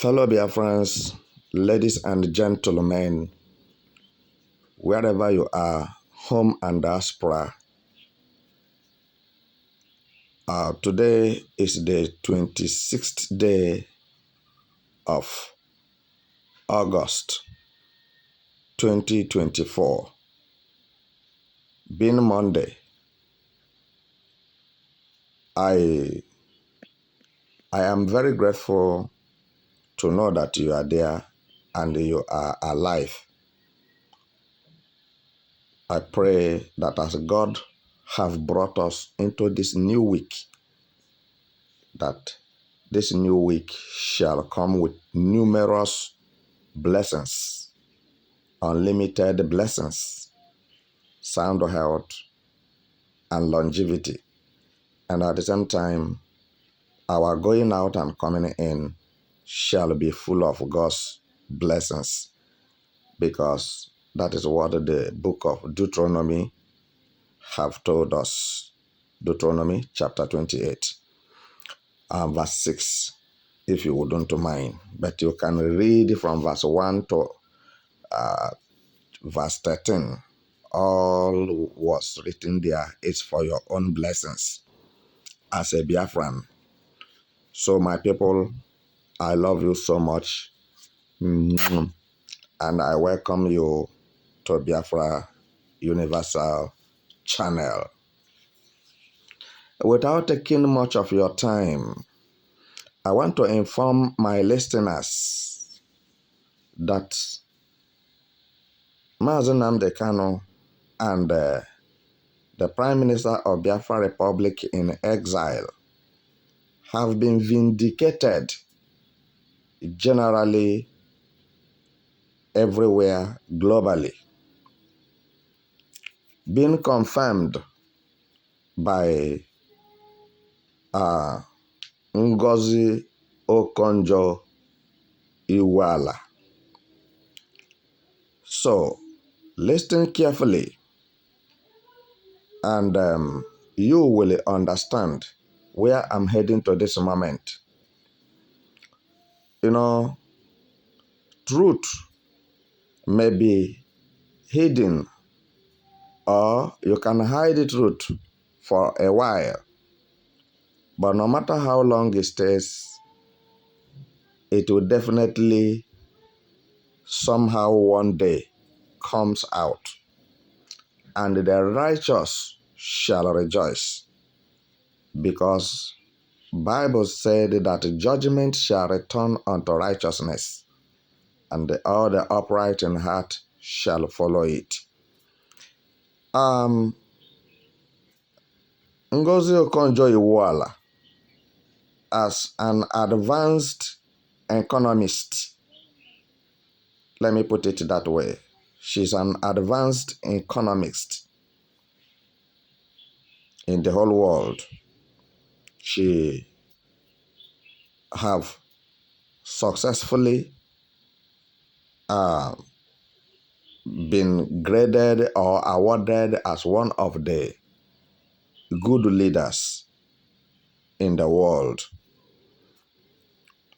Fellow Biafrans, ladies and gentlemen, wherever you are, home and diaspora, today is the 26th day of August 2024, being Monday. I am very grateful to know that you are there and you are alive. I pray that as God have brought us into this new week, that this new week shall come with numerous blessings, unlimited blessings, sound health, and longevity. And at the same time, our going out and coming in shall be full of God's blessings, because that is what the book of Deuteronomy have told us. Deuteronomy chapter 28, verse 6, if you wouldn't mind. But you can read from verse 1 to verse 13. All was written there is for your own blessings as a Biafran. So my people, I love you so much. And I welcome you to Biafra Universal Channel. Without taking much of your time, I want to inform my listeners that Nnamdi Kanu and the Prime Minister of Biafra Republic in exile have been vindicated generally everywhere globally, being confirmed by Okonjo Iweala. So, listen carefully and you will understand where I'm heading to this moment. You know, truth may be hidden, or you can hide the truth for a while. But no matter how long it stays, it will definitely somehow one day comes out. And the righteous shall rejoice, because Bible said that judgment shall return unto righteousness, and all the upright in heart shall follow it. Ngozi Okonjo Iweala, as an advanced economist, let me put it that way. She's an advanced economist in the whole world. She have successfully been graded or awarded as one of the good leaders in the world.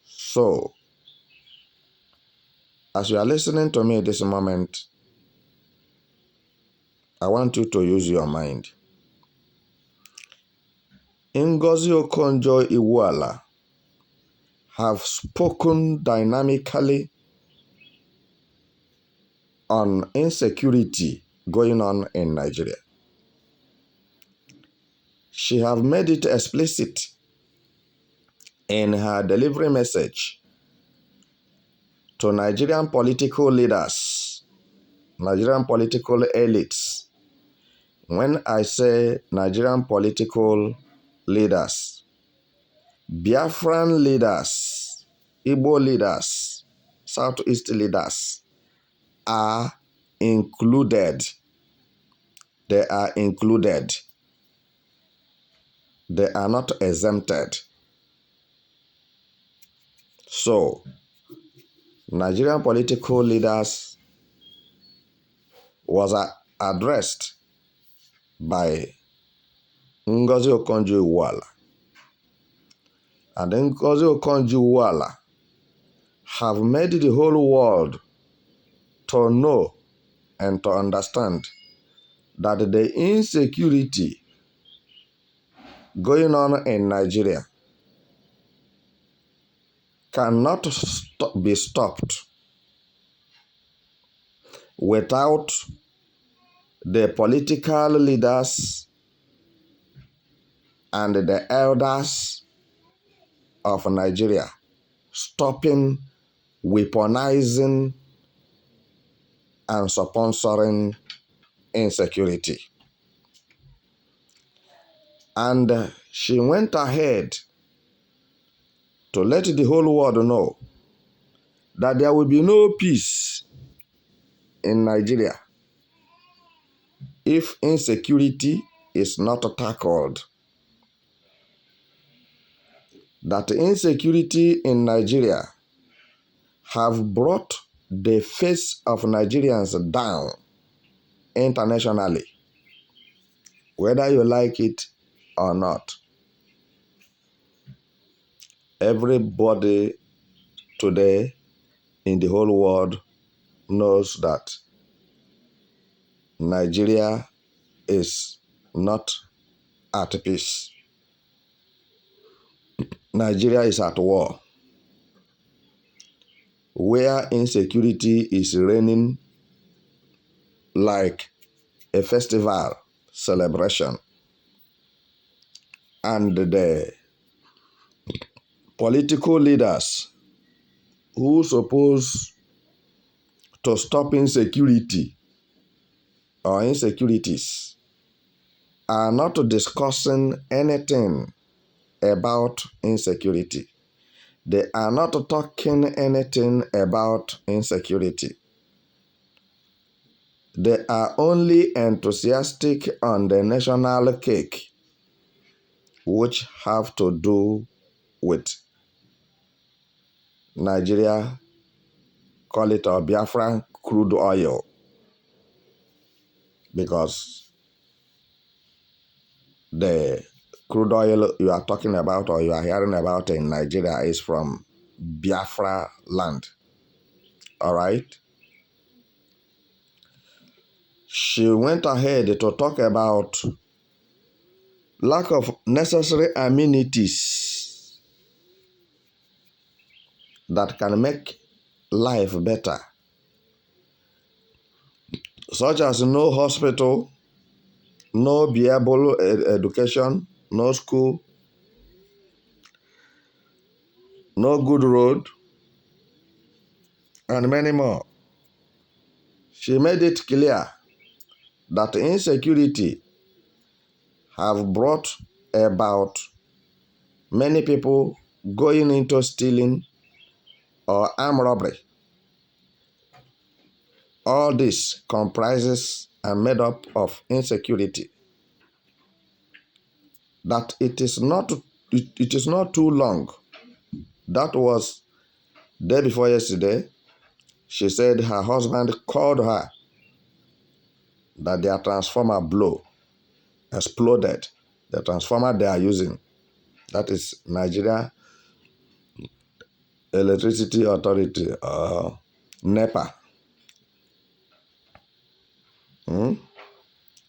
So, as you are listening to me this moment, I want you to use your mind. Ngozi Okonjo Iweala have spoken dynamically on insecurity going on in Nigeria. She have made it explicit in her delivery message to Nigerian political leaders, Nigerian political elites. When I say Nigerian political leaders, Biafran leaders, Igbo leaders, Southeast leaders are included. They are included. They are not exempted. So, Nigerian political leaders was addressed by Ngozi Okonjo Iweala. And Ngozi Okonjo Iweala have made the whole world to know and to understand that the insecurity going on in Nigeria cannot be stopped without the political leaders and the elders of Nigeria stopping weaponizing and sponsoring insecurity. And she went ahead to let the whole world know that there will be no peace in Nigeria if insecurity is not tackled. That insecurity in Nigeria have brought the face of Nigerians down internationally, whether you like it or not. Everybody today in the whole world knows that Nigeria is not at peace. Nigeria is at war, where insecurity is reigning like a festival celebration. And the political leaders who suppose to stop insecurity or insecurities are not discussing anything about insecurity. They are not talking anything about insecurity. They are only enthusiastic on the national cake, which have to do with Nigeria, call it a Biafran crude oil, because the crude oil you are talking about or you are hearing about in Nigeria is from Biafra land. All right? She went ahead to talk about lack of necessary amenities that can make life better, such as no hospital, no viable education, no school, no good road, and many more. She made it clear that insecurity have brought about many people going into stealing or armed robbery. All this comprises and made up of insecurity. That it is not too long. That was day before yesterday. She said her husband called her that their transformer exploded. The transformer they are using, that is Nigeria Electricity Authority, NEPA.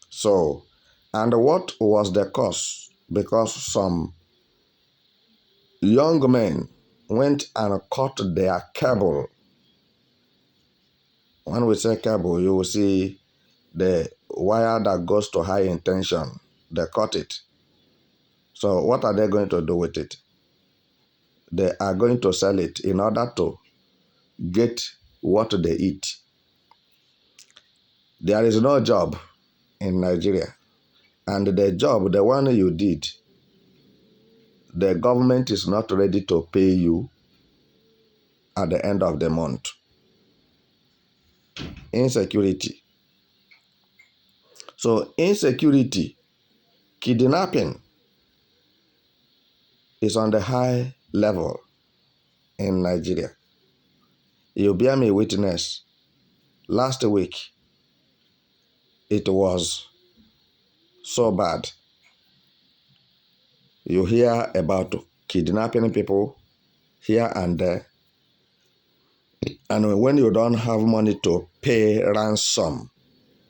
So, and what was the cause? Because some young men went and cut their cable. When we say cable, you will see the wire that goes to high tension. They cut it. So what are they going to do with it? They are going to sell it in order to get what they eat. There is no job in Nigeria. And the job, the one you did, the government is not ready to pay you at the end of the month. Insecurity. So insecurity, kidnapping is on the high level in Nigeria. You bear me witness. Last week, it was so bad. You hear about kidnapping people here and there. And when you don't have money to pay ransom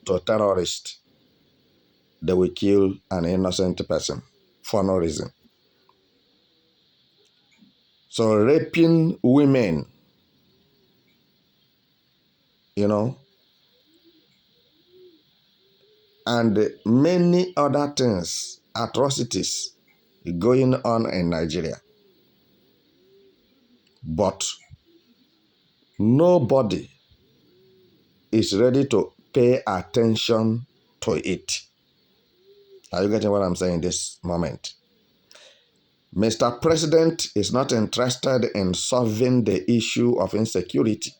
to terrorists, they will kill an innocent person for no reason. So raping women, and many other things, atrocities going on in Nigeria. But nobody is ready to pay attention to it. Are you getting what I'm saying this moment? Mr. President is not interested in solving the issue of insecurity.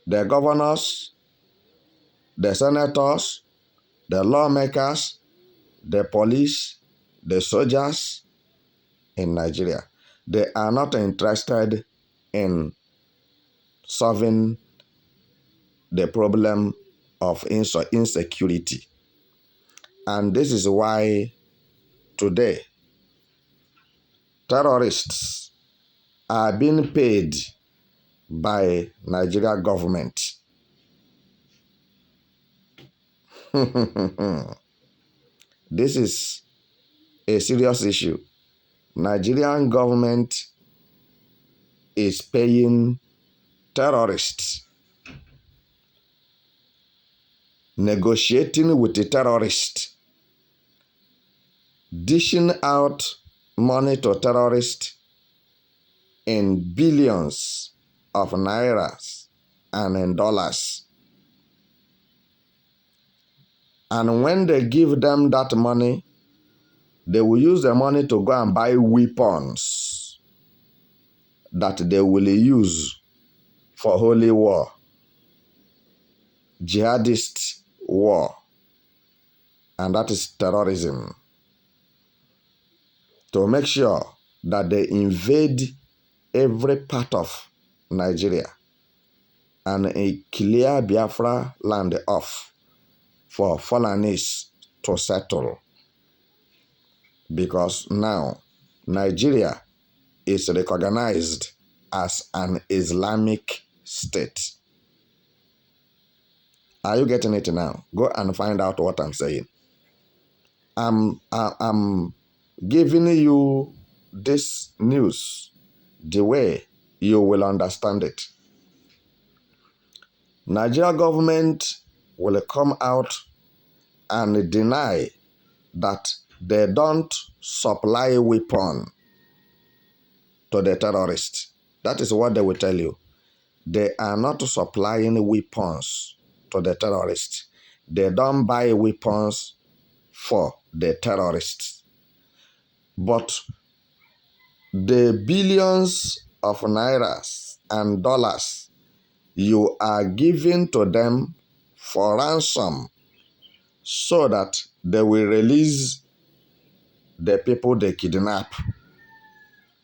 The governors, the senators, the lawmakers, the police, the soldiers in Nigeria, they are not interested in solving the problem of insecurity. And this is why today terrorists are being paid by Nigeria government. This is a serious issue. Nigerian government is paying terrorists, negotiating with the terrorists, dishing out money to terrorists in billions of nairas and in dollars. And when they give them that money, they will use the money to go and buy weapons that they will use for holy war, jihadist war, and that is terrorism. To make sure that they invade every part of Nigeria and clear Biafra land off for Fulanis to settle. Because now Nigeria is recognized as an Islamic state. Are you getting it now? Go and find out what I'm saying. I'm giving you this news the way you will understand it. Nigeria government will come out and deny that they don't supply weapon to the terrorists. That is what they will tell you. They are not supplying weapons to the terrorists. They don't buy weapons for the terrorists. But the billions of nairas and dollars you are giving to them for ransom so that they will release the people they kidnap.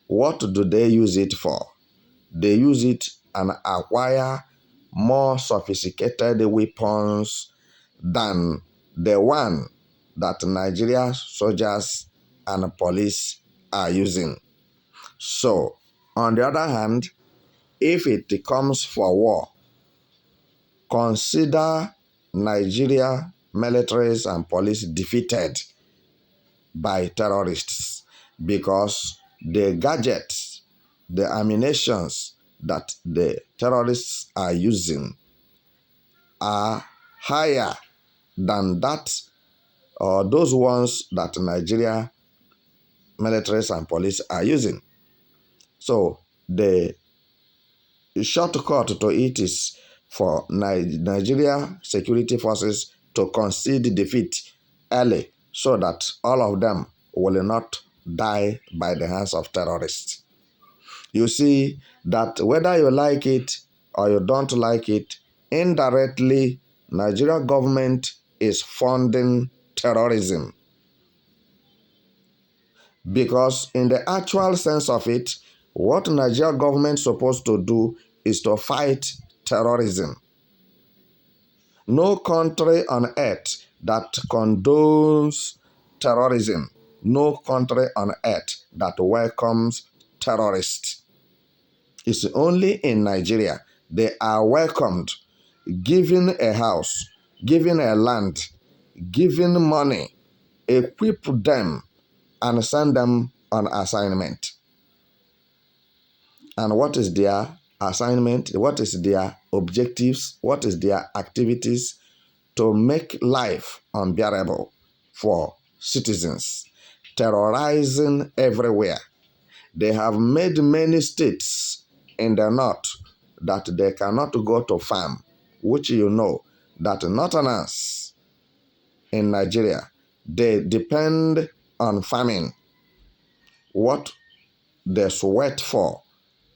What do they use it for? They use it and acquire more sophisticated weapons than the one that Nigeria soldiers and police are using. So, on the other hand, if it comes for war, consider Nigeria militaries and police defeated by terrorists, because the gadgets, the ammunitions that the terrorists are using are higher than that or those ones that Nigeria militaries and police are using. So the shortcut to it is for Nigeria security forces to concede defeat early so that all of them will not die by the hands of terrorists. You see that whether you like it or you don't like it, indirectly, Nigeria government is funding terrorism. Because in the actual sense of it, what Nigeria government is supposed to do is to fight terrorism. No country on earth that condones terrorism, no country on earth that welcomes terrorists. It's only in Nigeria they are welcomed, given a house, given a land, given money, equip them, and send them on assignment. And what is their assignment? What is their objectives? What is their activities? To make life unbearable for citizens, terrorizing everywhere. They have made many states in the north that they cannot go to farm, which you know that northerners in Nigeria, they depend on farming. What they sweat for,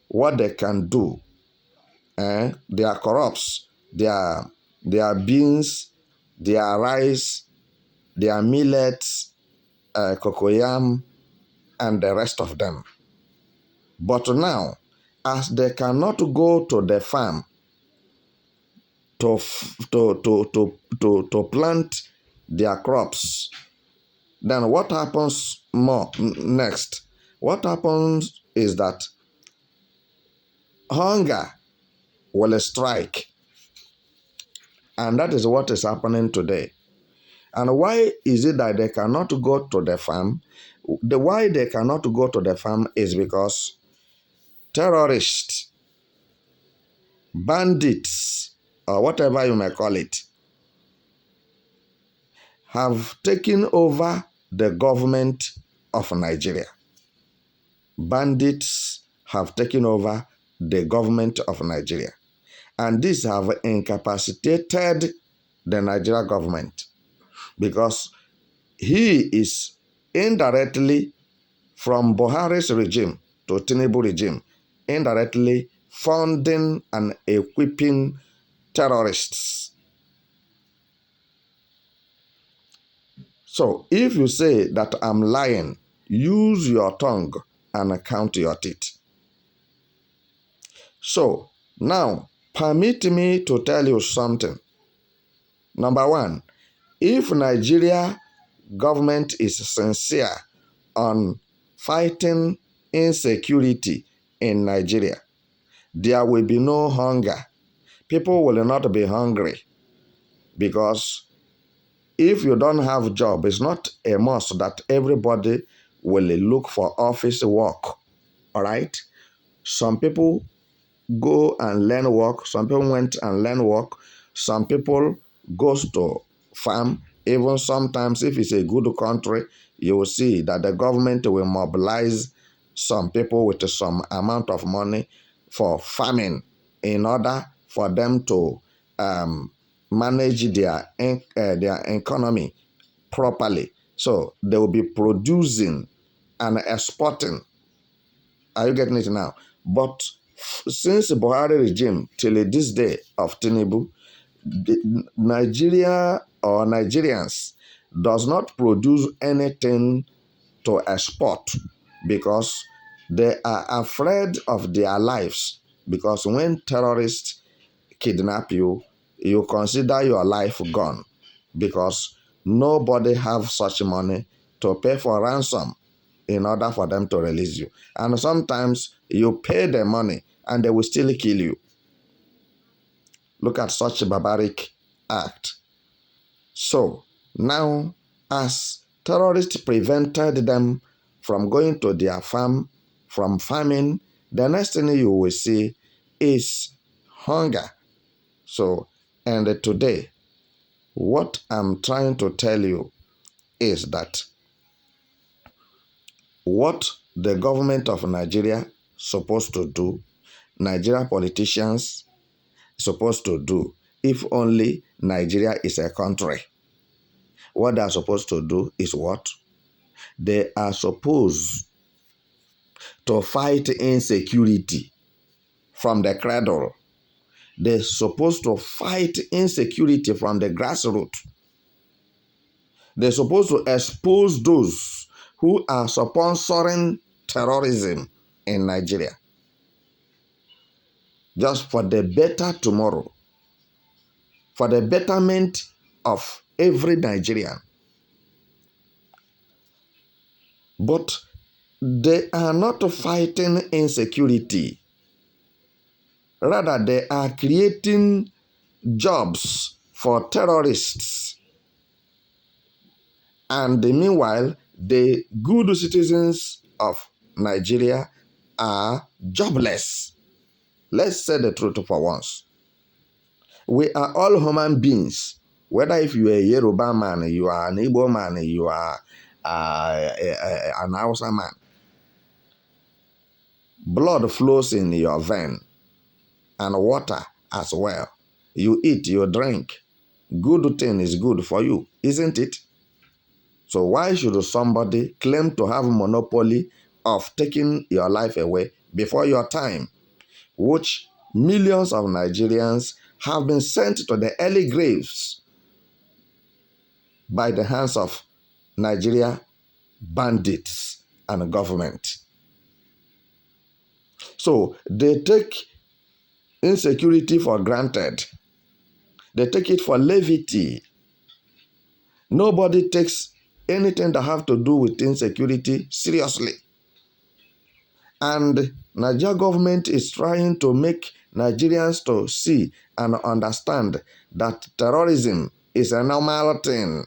what they can do, their crops, their beans, their rice, their millets, cocoyam, and the rest of them. But now, as they cannot go to the farm to plant their crops, then what happens next? What happens is that hunger will strike. And that is what is happening today. And why is it that they cannot go to the farm? Why they cannot go to the farm is because terrorists, bandits, or whatever you may call it, have taken over the government of Nigeria. Bandits have taken over the government of Nigeria. And these have incapacitated the Nigeria government because he is indirectly, from Buhari's regime to Tinubu regime, indirectly funding and equipping terrorists. So if you say that I'm lying, use your tongue and count your teeth. So now, permit me to tell you something. Number one, if Nigeria government is sincere on fighting insecurity in Nigeria, there will be no hunger. People will not be hungry because if you don't have a job, it's not a must that everybody will look for office work. All right? Some people go and learn work. Some people went and learn work. Some people goes to farm. Even sometimes, if it's a good country, you will see that the government will mobilize some people with some amount of money for farming in order for them to manage their economy properly. So they will be producing and exporting. Are you getting it now? But since the Buhari regime till this day of Tinubu, Nigeria or Nigerians does not produce anything to export because they are afraid of their lives. Because when terrorists kidnap you, you consider your life gone because nobody have such money to pay for ransom in order for them to release you. And sometimes you pay the money and they will still kill you. Look at such a barbaric act. So now, as terrorists prevented them from going to their farm, from farming, the next thing you will see is hunger. So, and today, what I'm trying to tell you is that what the government of Nigeria supposed to do, Nigeria politicians supposed to do, if only Nigeria is a country. What they are supposed to do is what? They are supposed to fight insecurity from the cradle. They're supposed to fight insecurity from the grassroots. They're supposed to expose those who are sponsoring terrorism in Nigeria. Just for the better tomorrow. For the betterment of every Nigerian. But they are not fighting insecurity Rather, they are creating jobs for terrorists. And meanwhile, the good citizens of Nigeria are jobless. Let's say the truth for once. We are all human beings. Whether if you are a Yoruba man, you are an Igbo man, you are an Hausa man, blood flows in your vein and water as well. You eat, you drink. Good thing is good for you, isn't it? So why should somebody claim to have monopoly of taking your life away before your time, which millions of Nigerians have been sent to the early graves by the hands of Nigeria bandits and government? So they take insecurity for granted. They take it for levity. Nobody takes anything that have to do with insecurity seriously. And Nigeria government is trying to make Nigerians to see and understand that terrorism is a normal thing.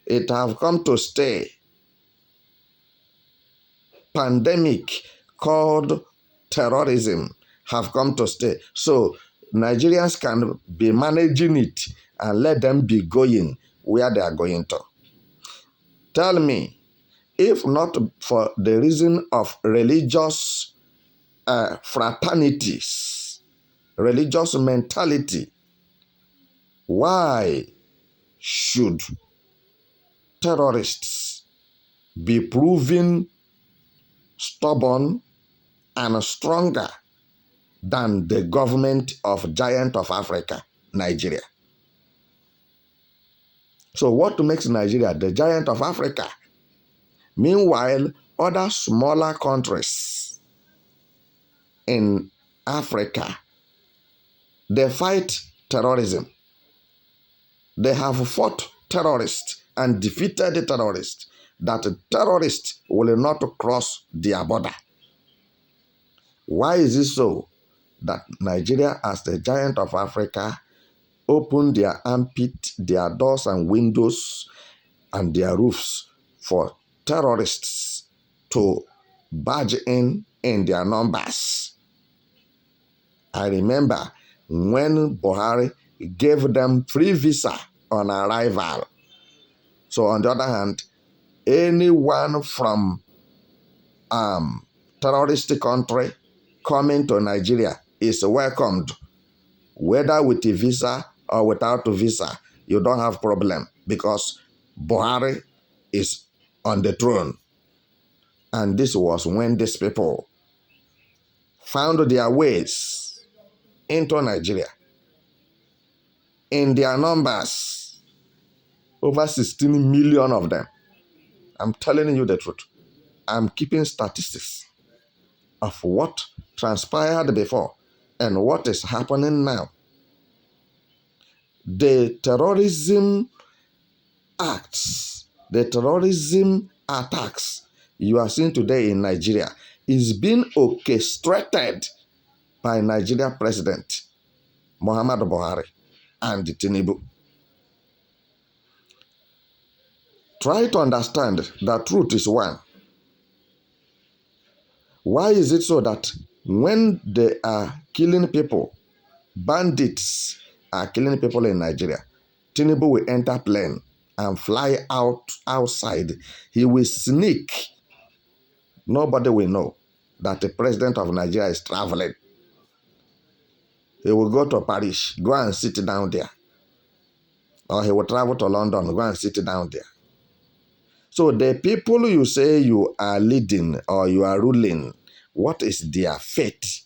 It have come to stay. Pandemic called terrorism have come to stay. So Nigerians can be managing it and let them be going where they are going to. Tell me, if not for the reason of religious fraternities, religious mentality, why should terrorists be proven stubborn and stronger than the government of giant of Africa, Nigeria? So what makes Nigeria the giant of Africa? Meanwhile, other smaller countries in Africa, they fight terrorism. They have fought terrorists and defeated the terrorists, that terrorists will not cross their border. Why is it so that Nigeria, as the giant of Africa, open their armpit, their doors and windows and their roofs for terrorists to barge in their numbers? I remember when Buhari gave them free visa on arrival. So on the other hand, anyone from terrorist country coming to Nigeria is welcomed, whether with a visa or without a visa. You don't have problem because Buhari is on the throne. And this was when these people found their ways into Nigeria. In their numbers, over 16 million of them. I'm telling you the truth. I'm keeping statistics of what transpired before and what is happening now. The terrorism acts, the terrorism attacks you are seeing today in Nigeria is being orchestrated by Nigeria President Muhammadu Buhari and Tinubu. Try to understand that truth is one. Why is it so that when they are killing people, bandits are killing people in Nigeria, Tinubu will enter plane and fly outside. He will sneak. Nobody will know that the president of Nigeria is traveling. He will go to Paris, go and sit down there. Or he will travel to London, go and sit down there. So the people you say you are leading or you are ruling, what is their fate?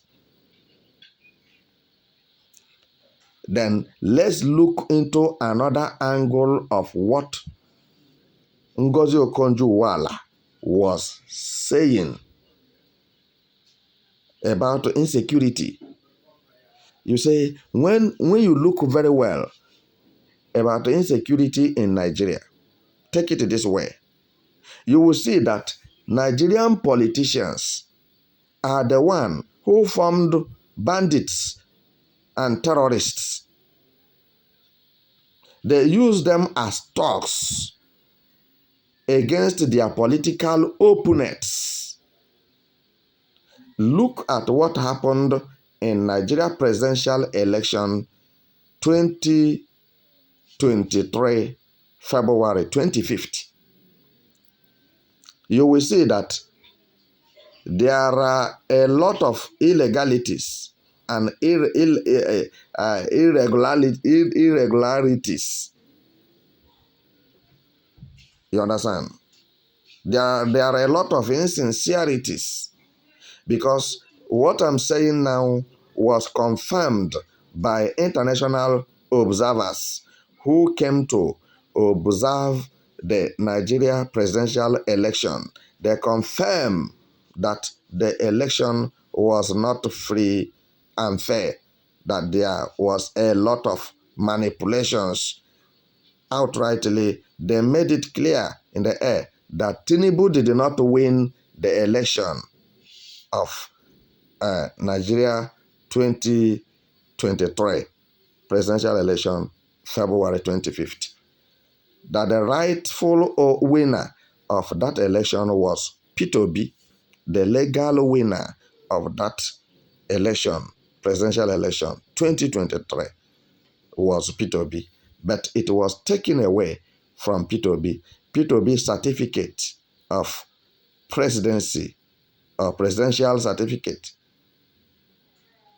Then let's look into another angle of what Okonjo Iweala was saying about insecurity. You say, when you look very well about the insecurity in Nigeria, take it this way. You will see that Nigerian politicians are the one who formed bandits and terrorists. They use them as thugs against their political opponents. Look at what happened in Nigeria presidential election 2023, February 25th. You will see that there are a lot of illegalities and irregularities. You understand? There are a lot of insincerities, because what I'm saying now was confirmed by international observers who came to observe the Nigeria presidential election. They confirmed that the election was not free and fair, that there was a lot of manipulations. Outrightly, they made it clear in the air that Tinubu did not win the election of Nigeria 2023 presidential election, February 25th. That the rightful winner of that election was IPOB, the legal winner of that election, presidential election 2023 was IPOB, but it was taken away from IPOB. IPOB's certificate of presidency or presidential certificate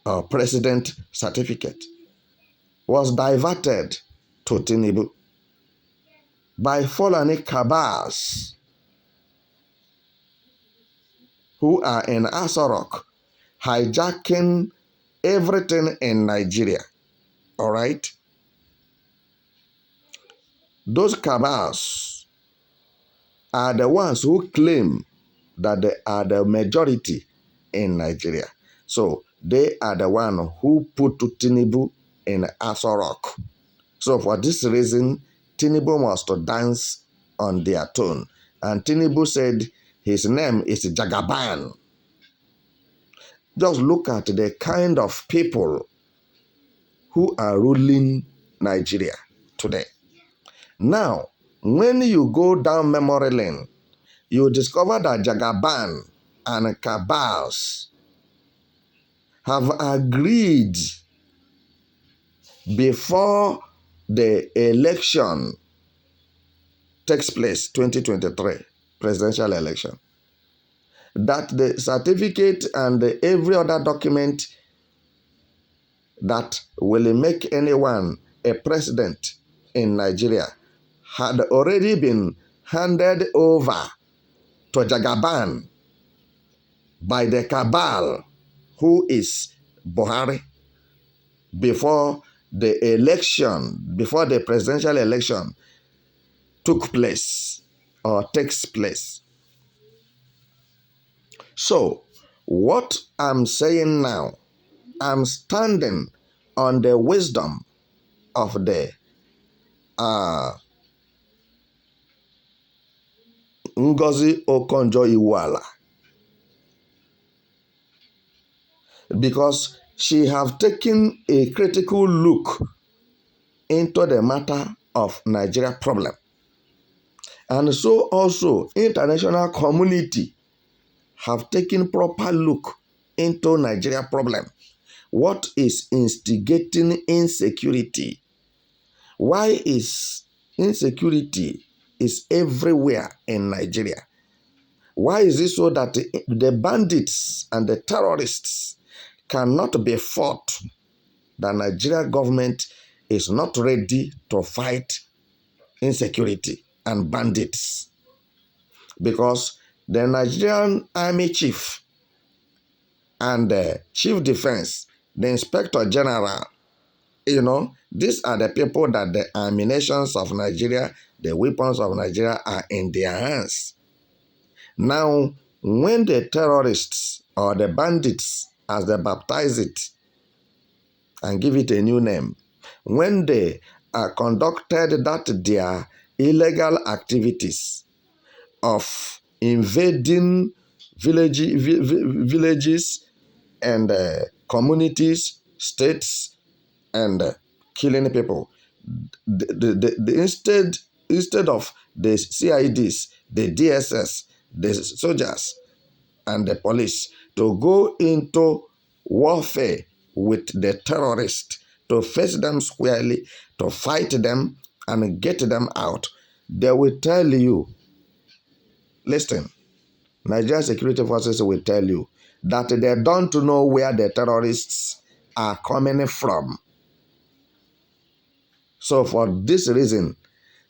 or president certificate was diverted to Tinubu by Fulani cabals who are in Asorok, hijacking everything in Nigeria. All right? Those cabals are the ones who claim that they are the majority in Nigeria. So they are the one who put Tinubu in Asorok. So for this reason, Tinubu must dance on their tone. And Tinubu said his name is Jagaban. Just look at the kind of people who are ruling Nigeria today. Now, when you go down memory lane, you discover that Jagaban and cabals have agreed before the election takes place, 2023 presidential election, that the certificate and every other document that will make anyone a president in Nigeria had already been handed over to Jagaban by the cabal who is Buhari before the election, before the presidential election took place or takes place. So, what I'm saying now, I'm standing on the wisdom of the Ngozi Okonjo Iweala, because she have taken a critical look into the matter of Nigeria problem. And so also international community have taken proper look into Nigeria problem. What is instigating insecurity? Why is insecurity is everywhere in Nigeria? Why is it so that the bandits and the terrorists cannot be fought? The Nigerian government is not ready to fight insecurity and bandits, because the Nigerian army chief and the chief defense, the inspector general, these are the people that the ammunitions of Nigeria, the weapons of Nigeria are in their hands. Now, when the terrorists or the bandits, as they baptize it and give it a new name, when they conducted their illegal activities of invading villages and communities, states, and killing people. Instead of the CIDs, the DSS, the soldiers, and the police to go into warfare with the terrorists, to face them squarely, to fight them and get them out, they will tell you, listen, Nigerian security forces will tell you that they don't know where the terrorists are coming from. So for this reason,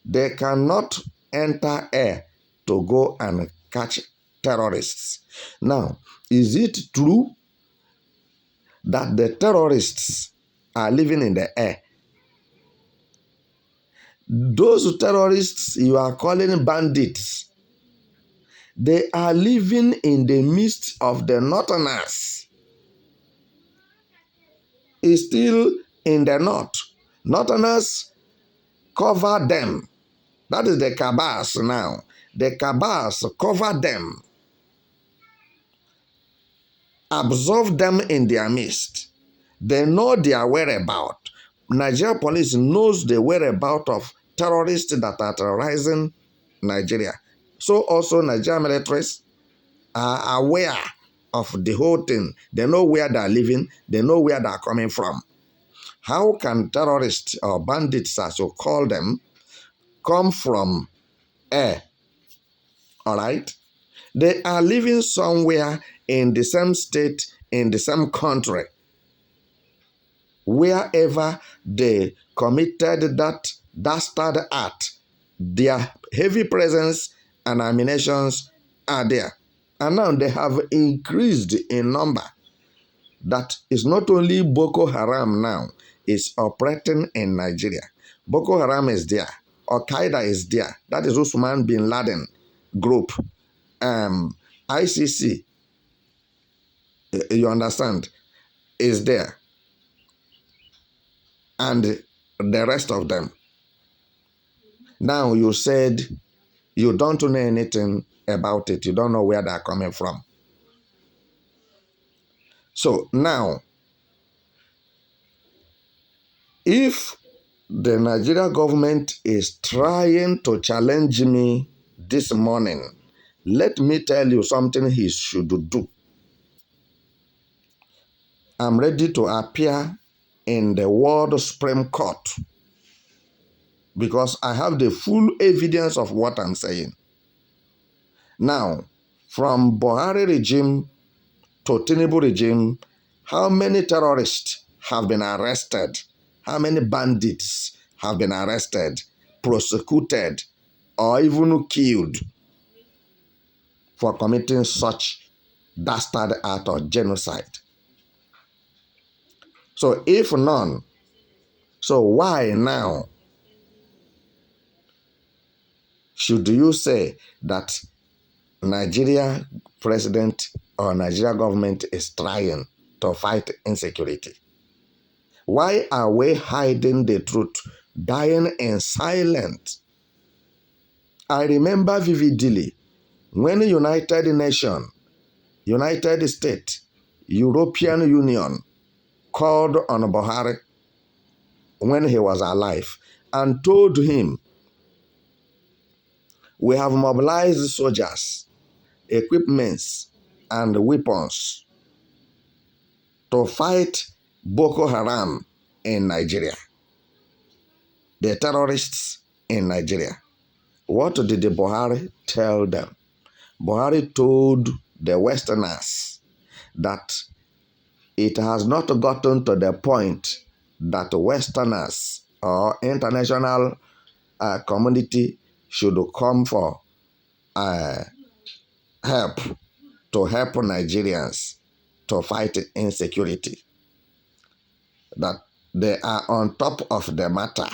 they cannot enter air to go and catch terrorists. Now, is it true that the terrorists are living in the air? Those terrorists you are calling bandits, they are living in the midst of the northerners. It's still in the north. Northerners cover them. That is the cabals now. The cabals cover them, absorb them in their midst. They know their whereabouts. Nigeria police knows the whereabouts of terrorists that are terrorizing Nigeria. So also Nigerian militaries are aware of the whole thing. They know where they are living. They know where they are coming from. How can terrorists or bandits, as you call them, come from air? All right? They are living somewhere in the same state, in the same country. Wherever they committed that dastard act, their heavy presence and ammunitions are there. And now they have increased in number. That is not only Boko Haram now is operating in Nigeria. Boko Haram is there. Al-Qaeda is there. That is Usman bin Laden group. ICC, you understand, is there. And the rest of them. Now you said you don't know anything about it. You don't know where they're coming from. So now, if the Nigeria government is trying to challenge me this morning, let me tell you something he should do. I'm ready to appear in the World Supreme Court because I have the full evidence of what I'm saying. Now, from Buhari regime to Tinubu regime, how many terrorists have been arrested? How many bandits have been arrested, prosecuted, or even killed for committing such dastard act or genocide? So if none, so why now should you say that Nigeria president or Nigeria government is trying to fight insecurity? Why are we hiding the truth, dying in silence? I remember vividly when United Nations, United States, European Union called on Buhari when he was alive and told him, we have mobilized soldiers, equipments, and weapons to fight Boko Haram in Nigeria, the terrorists in Nigeria. What did the Buhari tell them? Buhari told the Westerners that it has not gotten to the point that Westerners or international community should come for help to help Nigerians to fight insecurity. That they are on top of the matter.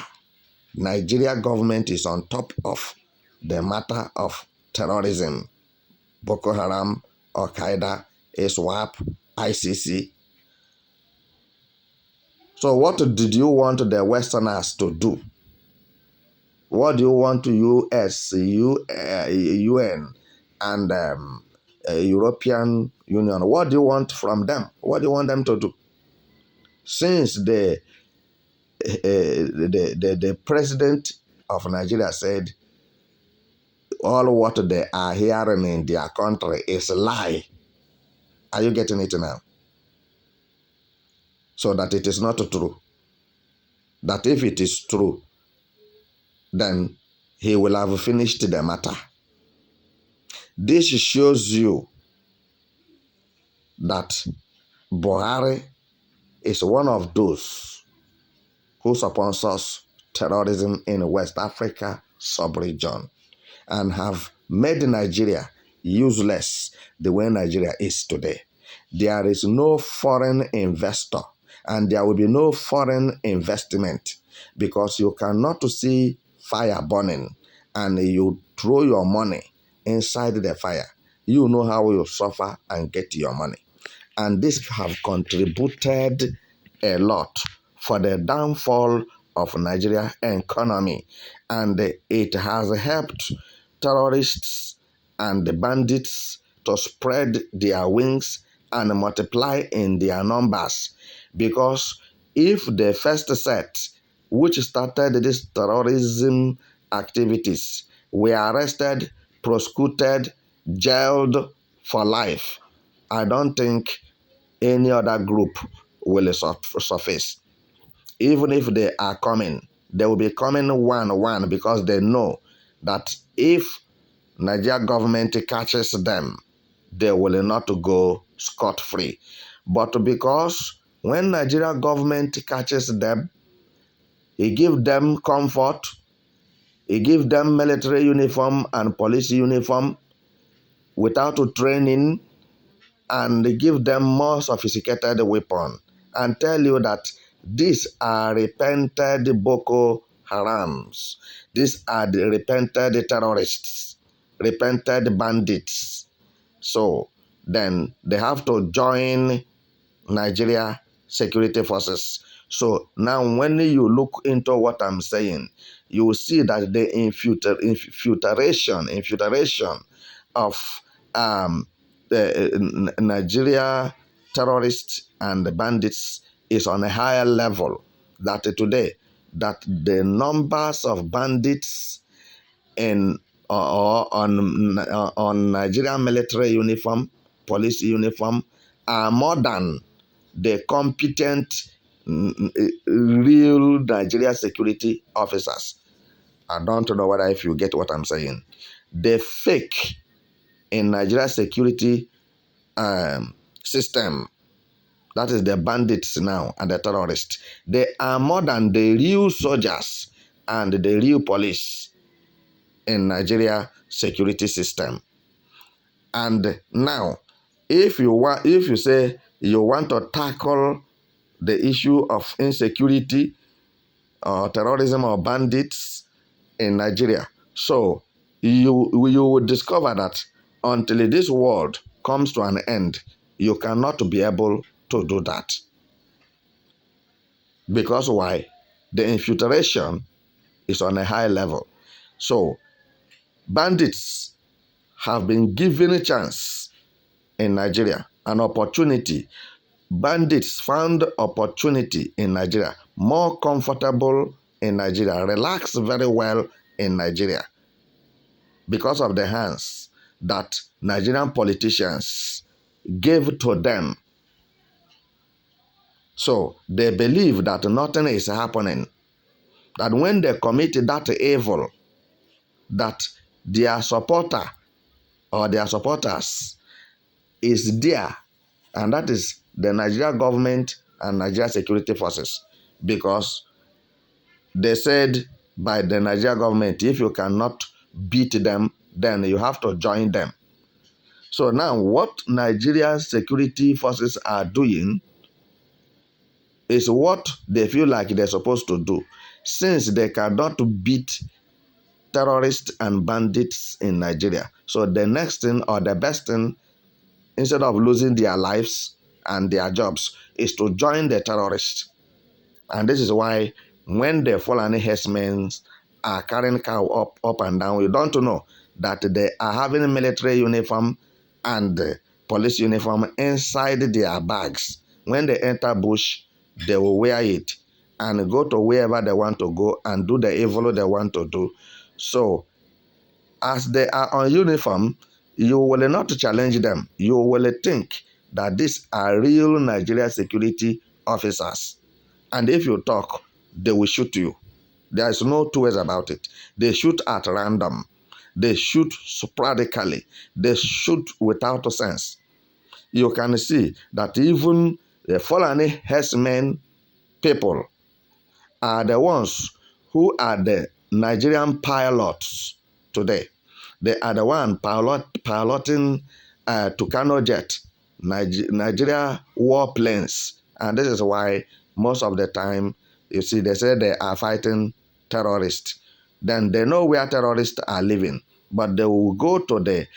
Nigeria government is on top of the matter of terrorism. Boko Haram, Al-Qaeda, ISWAP, ICC. So what did you want the Westerners to do? What do you want US, UN, and European Union? What do you want from them? What do you want them to do? Since the president of Nigeria said all what they are hearing in their country is a lie. Are you getting it now? So that it is not true. That if it is true, then he will have finished the matter. This shows you that Buhari is one of those who sponsors terrorism in West Africa sub-region and have made Nigeria useless the way Nigeria is today. There is no foreign investor and there will be no foreign investment because you cannot see fire burning and you throw your money inside the fire. You know how you suffer and get your money. And this have contributed a lot for the downfall of Nigeria economy. And it has helped terrorists and the bandits to spread their wings and multiply in their numbers. Because if the first set, which started this terrorism activities, were arrested, prosecuted, jailed for life, I don't think any other group will surface. Even if they are coming, they will be coming one because they know that if Nigeria government catches them, they will not go scot-free. But because when Nigeria government catches them, he gives them comfort, he gives them military uniform and police uniform without training, and give them more sophisticated weapon and tell you that these are repented Boko Harams. These are the repented terrorists, repented bandits. So then they have to join Nigeria security forces. So now when you look into what I'm saying, you will see that the infiltration of the Nigeria terrorists and the bandits is on a higher level. That today, that the numbers of bandits in on Nigerian military uniform, police uniform, are more than the competent real Nigeria security officers. I don't know whether if you get what I'm saying. The fake in Nigeria security system, that is the bandits now and the terrorists, they are more than the real soldiers and the real police in Nigeria security system. And now, if you say you want to tackle the issue of insecurity or terrorism or bandits in Nigeria, so you will discover that until this world comes to an end, you cannot be able to do that. Because why? The infiltration is on a high level. So bandits have been given a chance in Nigeria, an opportunity. Bandits found opportunity in Nigeria, more comfortable in Nigeria, relax very well in Nigeria because of the hands that Nigerian politicians gave to them. So they believe that nothing is happening, that when they commit that evil, that their supporter or their supporters is there, and that is the Nigeria government and Nigeria security forces, because they said by the Nigeria government, if you cannot beat them, then you have to join them. So now what Nigeria security forces are doing is what they feel like they're supposed to do, since they cannot beat terrorists and bandits in Nigeria. So the next thing or the best thing, instead of losing their lives and their jobs, is to join the terrorists. And this is why when the Fulani herdsmen are carrying cow up and down, we don't know that they are having military uniform and police uniform inside their bags. When they enter bush, they will wear it and go to wherever they want to go and do the evil they want to do. So, as they are on uniform, you will not challenge them. You will think that these are real Nigerian security officers. And if you talk, they will shoot you. There is no two ways about it. They shoot at random. They shoot sporadically. They shoot without sense. You can see that even the Fulani herdsmen people are the ones who are the Nigerian pilots today. They are the one piloting Tucano jet, Nigeria warplanes. And this is why most of the time, you see, they say they are fighting terrorists. Then they know where terrorists are living, but they will go to the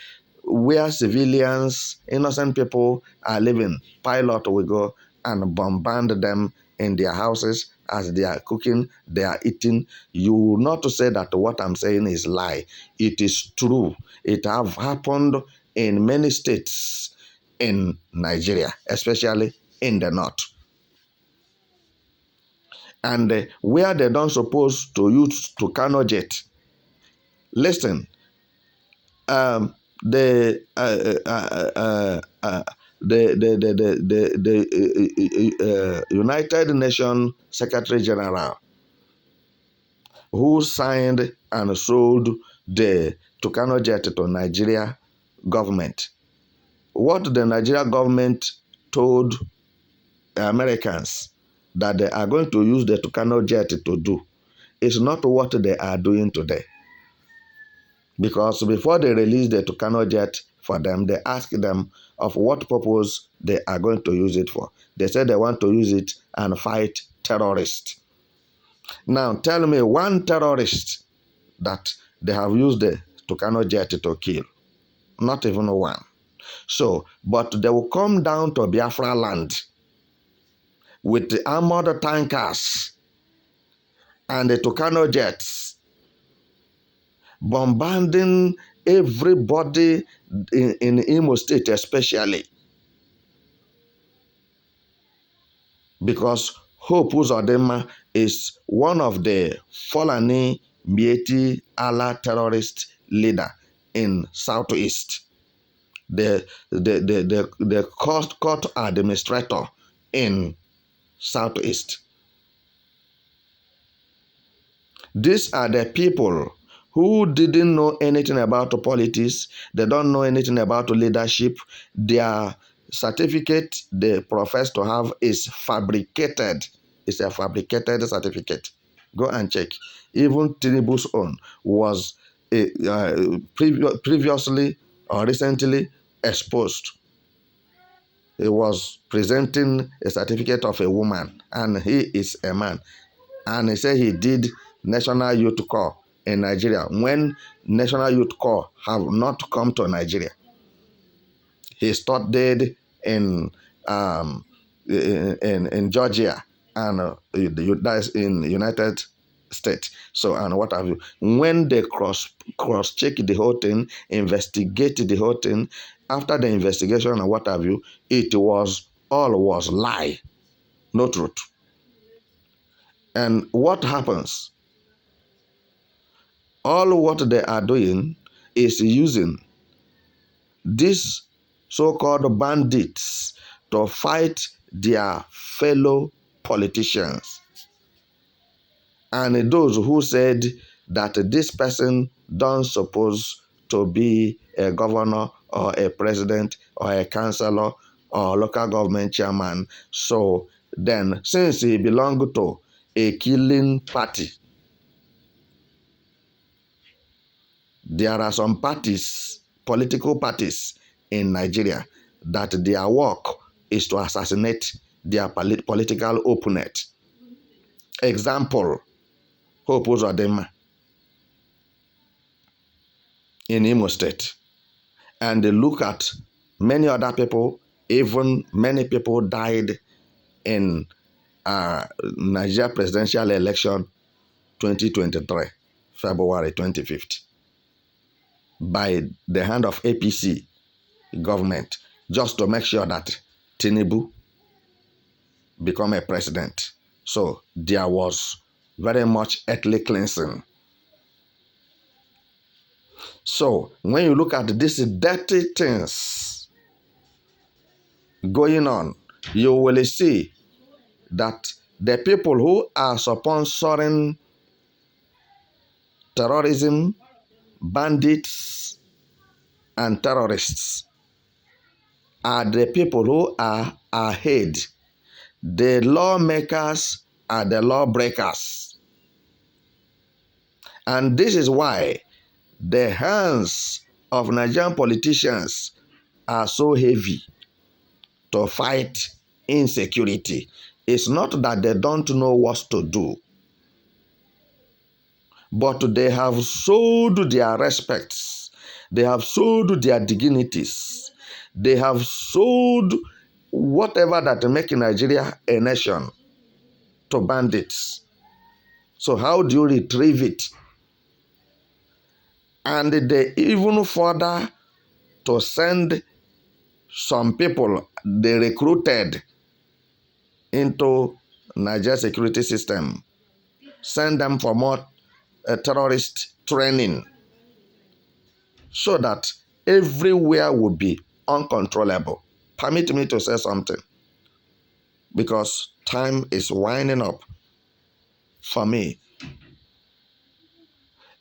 where civilians, innocent people are living. Pilot will go and bombard them in their houses as they are cooking, they are eating. You will not say that what I'm saying is lie. It is true. It have happened in many states in Nigeria, especially in the north. And where they don't supposed to use Tucano jet. Listen, um, the United Nations Secretary General who signed and sold the Tucano jet to Nigeria government. What the Nigeria government told Americans that they are going to use the Tucano jet to do is not what they are doing today. Because before they release the Tucano jet for them, they ask them of what purpose they are going to use it for. They said they want to use it and fight terrorists. Now tell me one terrorist that they have used the Tucano jet to kill. Not even one. So, but they will come down to Biafra land with the armored tankers and the Tucano jets, bombarding everybody in Imo State especially. Because Hope Uzodinma is one of the Fulani Iweala terrorist leader in Southeast. The court administrator in Southeast. These are the people who didn't know anything about politics. They don't know anything about leadership. Their certificate they profess to have is fabricated. It's a fabricated certificate. Go and check. Even Tinubu's own was previously or recently exposed. He was presenting a certificate of a woman, and he is a man. And he said he did National Youth Corps in Nigeria when National Youth Corps have not come to Nigeria. He studied in Georgia and that's in United States. So, and what have you. When they cross-check the whole thing, investigate the whole thing, after the investigation and what have you, all was lie, no truth. And what happens? All what they are doing is using these so-called bandits to fight their fellow politicians. And those who said that this person don't suppose to be a governor or a president or a councillor or local government chairman. So then, since he belonged to a killing party, there are some parties, political parties in Nigeria, that their work is to assassinate their political opponent. Example, Hope Uzodinma in Imo State. And they look at many other people, even many people died in Nigeria presidential election 2023, February 25th, by the hand of APC government, just to make sure that Tinubu become a president. So there was very much ethnic cleansing. So when you look at these dirty things going on, you will see that the people who are sponsoring terrorism, bandits, and terrorists are the people who are ahead. The lawmakers are the lawbreakers. And this is why the hands of Nigerian politicians are so heavy to fight insecurity. It's not that they don't know what to do, but they have sold their respects. They have sold their dignities. They have sold whatever that make Nigeria a nation to bandits. So how do you retrieve it? And they even further to send some people they recruited into Nigeria security system, send them for more terrorist training so that everywhere will be uncontrollable. Permit me to say something because time is winding up for me.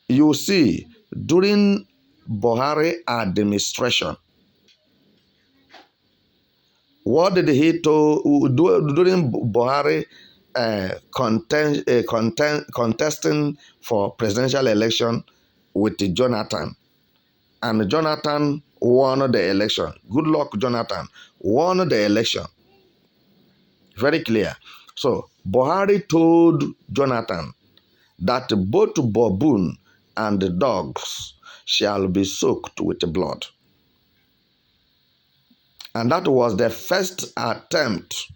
You see, during Buhari administration, what did he do during Buhari contesting for presidential election with Jonathan? And Jonathan won the election. Good luck, Jonathan. Won the election. Very clear. So Buhari told Jonathan that both baboon and the dogs shall be soaked with blood. And that was the first attempt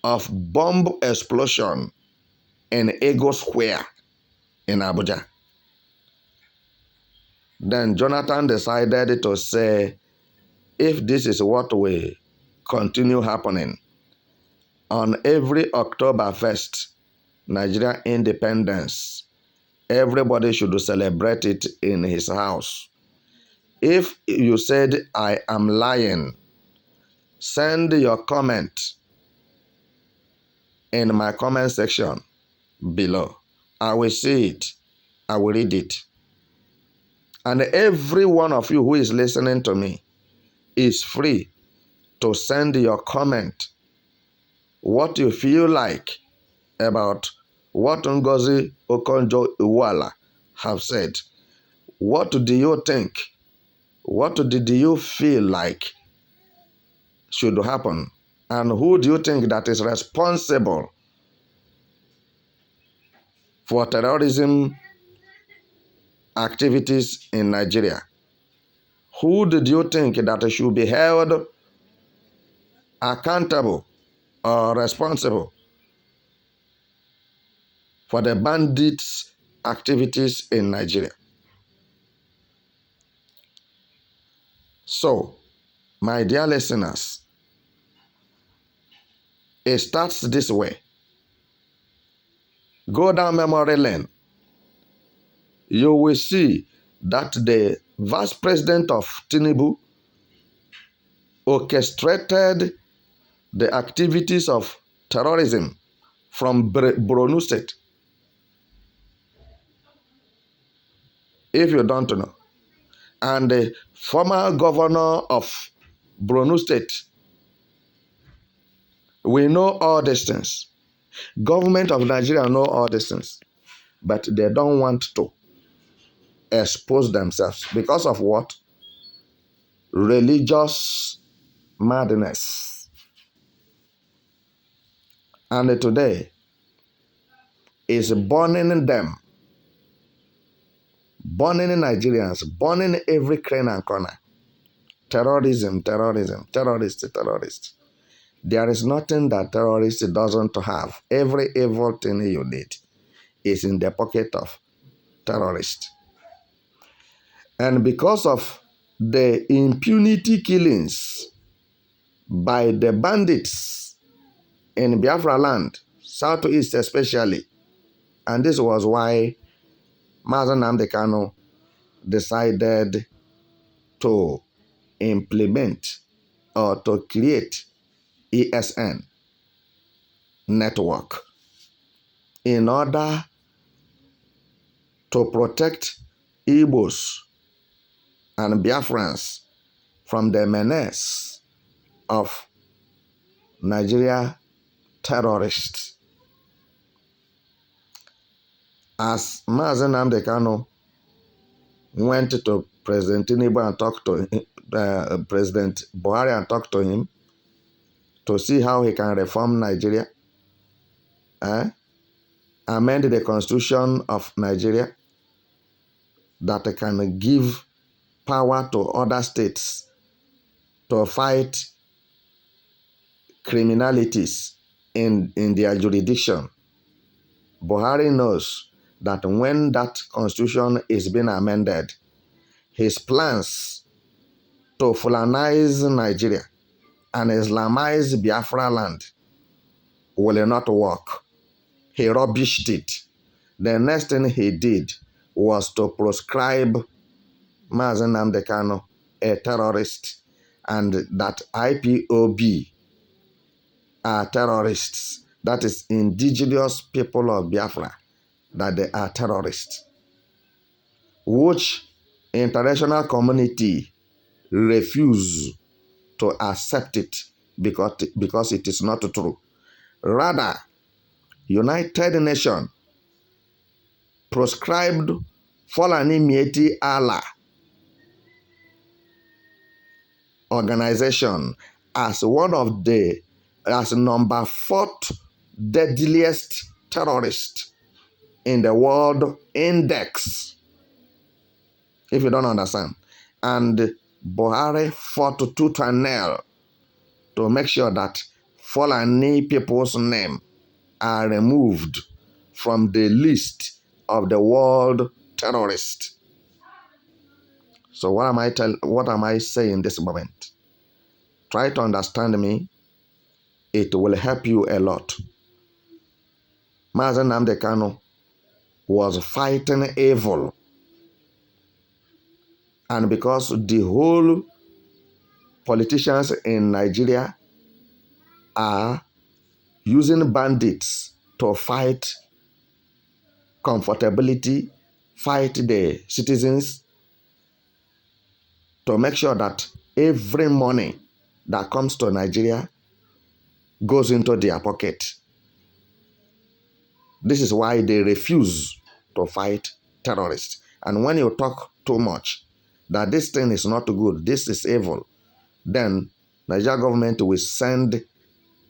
of bomb explosion in Ego Square in Abuja. Then Jonathan decided to say, if this is what will continue happening, on every October 1st, Nigeria independence, everybody should celebrate it in his house. If you said, I am lying, send your comment in my comment section below. I will see it. I will read it. And every one of you who is listening to me is free to send your comment, what you feel like about what Ngozi Okonjo Iweala have said. What do you think? What did you feel like should happen? And who do you think that is responsible for terrorism activities in Nigeria? Who did you think that should be held accountable or responsible for the bandits' activities in Nigeria? So, my dear listeners, it starts this way. Go down memory lane. You will see that the vice president of Tinubu orchestrated the activities of terrorism from Borno State. If you don't know. And the former governor of Borno State, we know all these things. Government of Nigeria know all these things. But they don't want to expose themselves. Because of what? Religious madness. And today is burning them, burning Nigerians, burning every crane and corner. Terrorism, terrorism, terrorist. There is nothing that terrorist doesn't have. Every evil thing you need is in the pocket of terrorists. And because of the impunity killings by the bandits, in Biafra land, southeast especially. And this was why Mazen Nnamdi Kanu decided to implement or to create ESN network in order to protect Igbos and Biafrans from the menace of Nigeria terrorists. As Mazen Nnamdi Kanu went to President Tinubu and talked to President Buhari and talked to him to see how he can reform Nigeria, amend the constitution of Nigeria that can give power to other states to fight criminalities in their jurisdiction. Buhari knows that when that constitution is being amended, his plans to Fulanize Nigeria and Islamize Biafra land will not work. He rubbished it. The next thing he did was to proscribe Mazen Nnamdi Kanu a terrorist, and that IPOB are terrorists. That is indigenous people of Biafra, that they are terrorists, which international community refuse to accept it because it is not true. Rather, United Nations proscribed Fulani Mieti Allah organization as number 4th deadliest terrorist in the world index, if you don't understand. And Buhari fought tooth and nail to make sure that Fulani people's name are removed from the list of the world terrorists. So what am I saying this moment? Try to understand me. It will help you a lot. Mazen Nnamdi Kanu was fighting evil. And because the whole politicians in Nigeria are using bandits to fight comfortability, fight the citizens, to make sure that every money that comes to Nigeria goes into their pocket. This is why they refuse to fight terrorists. And when you talk too much that this thing is not good, this is evil, then Nigeria government will send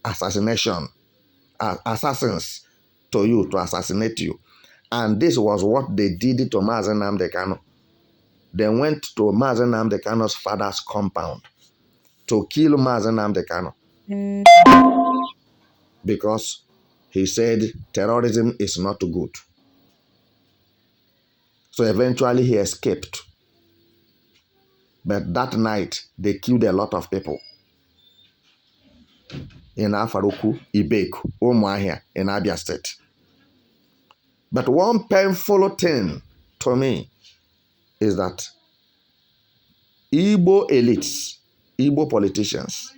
assassins to you to assassinate you. And this was what they did to Mazen Nnamdi Kanu. They went to Mazen Nnamdi Kanu's father's compound to kill Mazen Nnamdi Kanu because he said terrorism is not good. So eventually he escaped. But that night, they killed a lot of people in Afaruku, Ibeku, Umuahia, in Abia State. But one painful thing to me is that Igbo elites, Igbo politicians,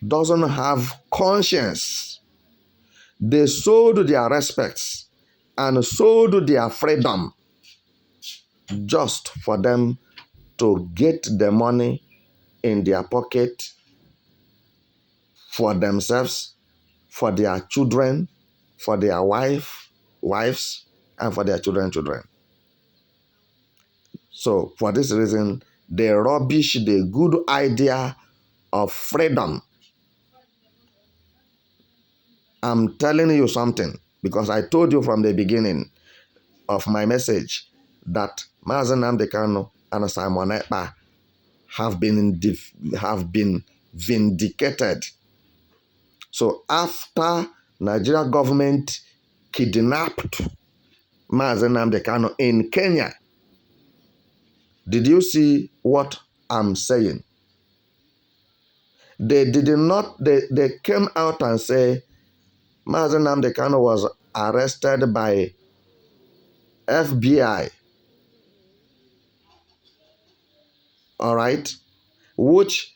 doesn't have conscience. They sold their respects and sold their freedom just for them to get the money in their pocket for themselves, for their children, for their wives, and for their children. So for this reason, they rubbish the good idea of freedom. I'm telling you something because I told you from the beginning of my message that Mazen Nnamdi Kanu and Simon Ekpa have been vindicated. So after Nigeria government kidnapped Mazen Nnamdi Kanu in Kenya, did you see what I'm saying? They came out and say Mazen Nnamdi Kanu was arrested by FBI, all right, which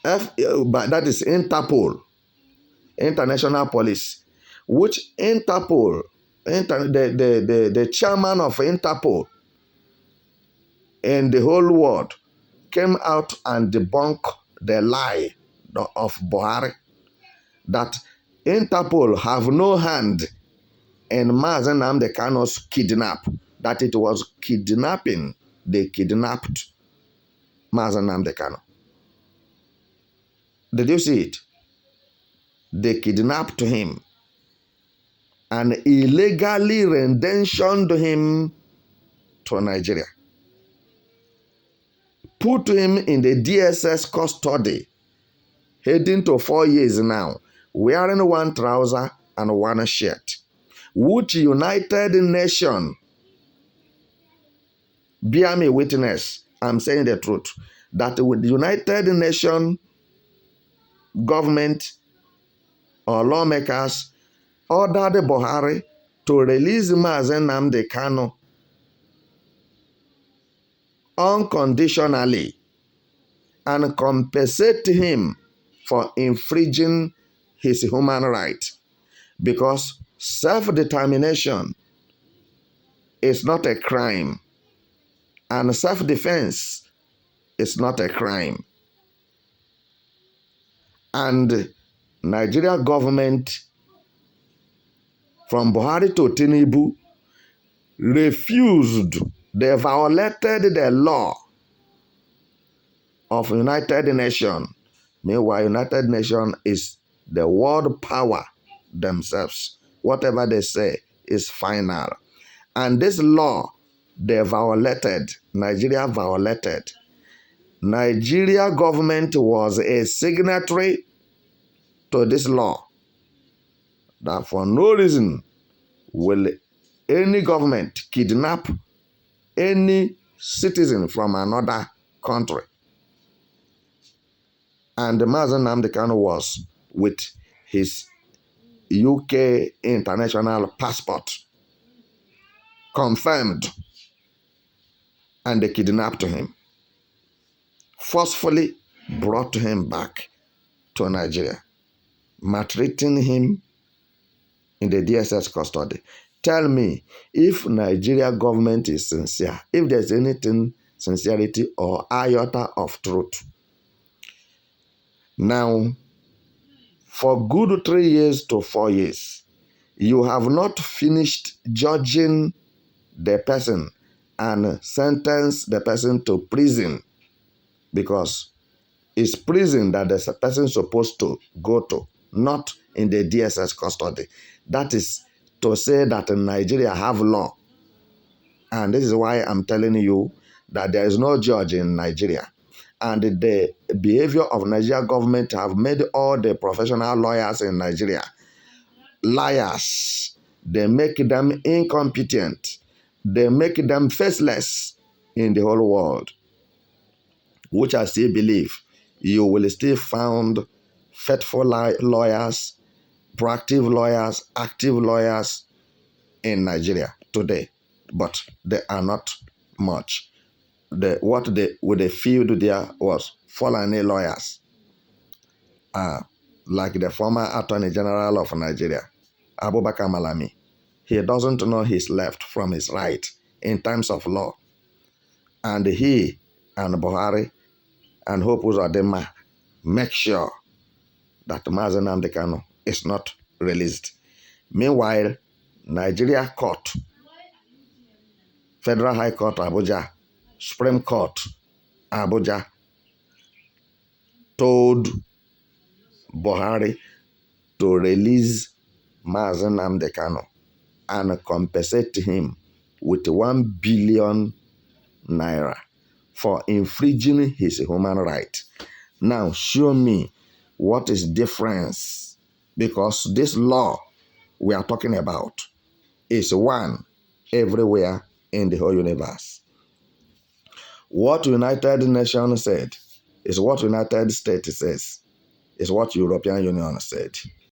but that is Interpol, International Police, which Interpol, the chairman of Interpol in the whole world came out and debunked the lie of Buhari that Interpol have no hand in Mazen Nnamdi Kanu's kidnap, that it was kidnapping. They kidnapped Mazen Nnamdi Kanu. Did you see it? They kidnapped him and illegally renditioned him to Nigeria. Put him in the DSS custody, heading to 4 years now, wearing one trouser and one shirt. Which United Nations, bear me witness, I'm saying the truth, that with the United Nations government or lawmakers ordered Buhari to release Mazen Nnamdi Kanu unconditionally and compensate him for infringing his human right, because self-determination is not a crime and self-defense is not a crime. And Nigeria government from Buhari to Tinubu refused. They violated the law of United Nations. Meanwhile, United Nations is the world power themselves. Whatever they say is final. And this law, they violated. Nigeria violated. Nigeria government was a signatory to this law, that for no reason will any government kidnap any citizen from another country. And Mazen Nnamdi Kanu was with his UK international passport confirmed, and they kidnapped him, forcefully brought him back to Nigeria, maltreating him in the DSS custody. Tell me, if Nigeria government is sincere, if there's anything sincerity or iota of truth. Now, for good 3 years to 4 years, you have not finished judging the person and sentence the person to prison, because it's prison that the person is supposed to go to, not in the DSS custody. That is to say that Nigeria have law. And this is why I'm telling you that there is no judge in Nigeria. And the behavior of Nigeria government have made all the professional lawyers in Nigeria liars. They make them incompetent. They make them faceless in the whole world, which I still believe you will still find faithful lawyers, proactive lawyers, active lawyers in Nigeria today, but they are not much. What they field there was Fulani lawyers, like the former Attorney General of Nigeria, Abubakar Malami. He doesn't know his left from his right in terms of law. And he and Buhari and Hope Uzodinma make sure that Mazen Nnamdi Kanu is not released. Meanwhile, Nigeria Court, Federal High Court Abuja, Supreme Court Abuja, told Buhari to release Mazen Nnamdi Kanu and compensate him with 1 billion naira for infringing his human right. Now show me what is difference, because this law we are talking about is one everywhere in the whole universe. What United Nations said It's what United States says. It's what European Union said.